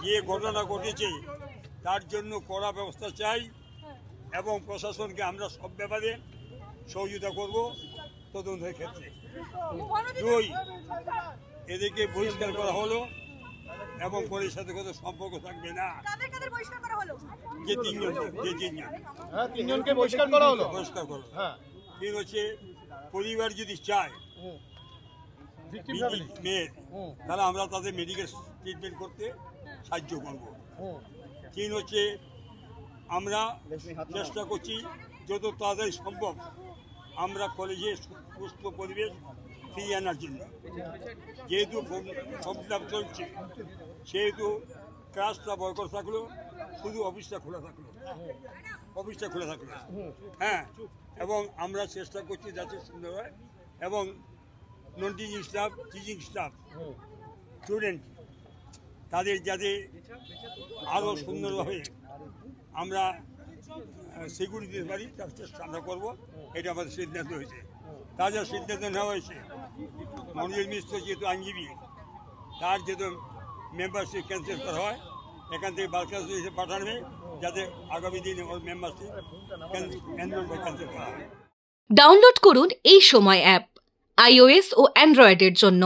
যে ঘটনা ঘটেছে তার জন্য কড়া ব্যবস্থা চাই এবং প্রশাসনকে আমরা সব ব্যাপারে সহযোগিতা করব তদন্তের ক্ষেত্রে। 2, এদেরকে বহিষ্কার করা হলো এবং পরের সাথে কোনো সম্পর্ক থাকবে না। যে তিনজনকে বহিষ্কার করা হলো। 3 হচ্ছে পরিবার যদি চায় মেয়ের, তাহলে আমরা তাদের মেডিকেল ট্রিটমেন্ট করতে সাহায্য করব। 3 হচ্ছে আমরা চেষ্টা করছি যত তাড়াতাড়ি সম্ভব আমরা কলেজে সুস্থ পরিবেশ ফিরিয়ে আনার জন্য। যেহেতু ফর্ম চলছে সেহেতু ক্লাসটা বয়কট থাকলো, শুধু অফিসটা খোলা থাকলো। হ্যাঁ, এবং আমরা চেষ্টা করছি যাতে সুন্দর হয় এবং non teaching staff, teaching staff, student তাদের যাতে আরও সুন্দরভাবে আমরা সিকিউরিটি দিতে পারি তার চেষ্টা আমরা করবো। এটা আমাদের সিদ্ধান্ত হয়েছে। তাছাড়া সিদ্ধান্ত নেওয়া হয়েছে মনোজ মিশ্র যেহেতু আইনজীবী, তার যেহেতু মেম্বারশিপ ক্যান্সেল করা হয়, এখান থেকে বালকাস হিসেবে পাঠাবে যাতে আগামী দিনে ওর মেম্বারশিপ ক্যান্সেল করা হয়। ডাউনলোড করুন এই সময় অ্যাপ iOS ও অ্যান্ড্রয়েডের জন্য।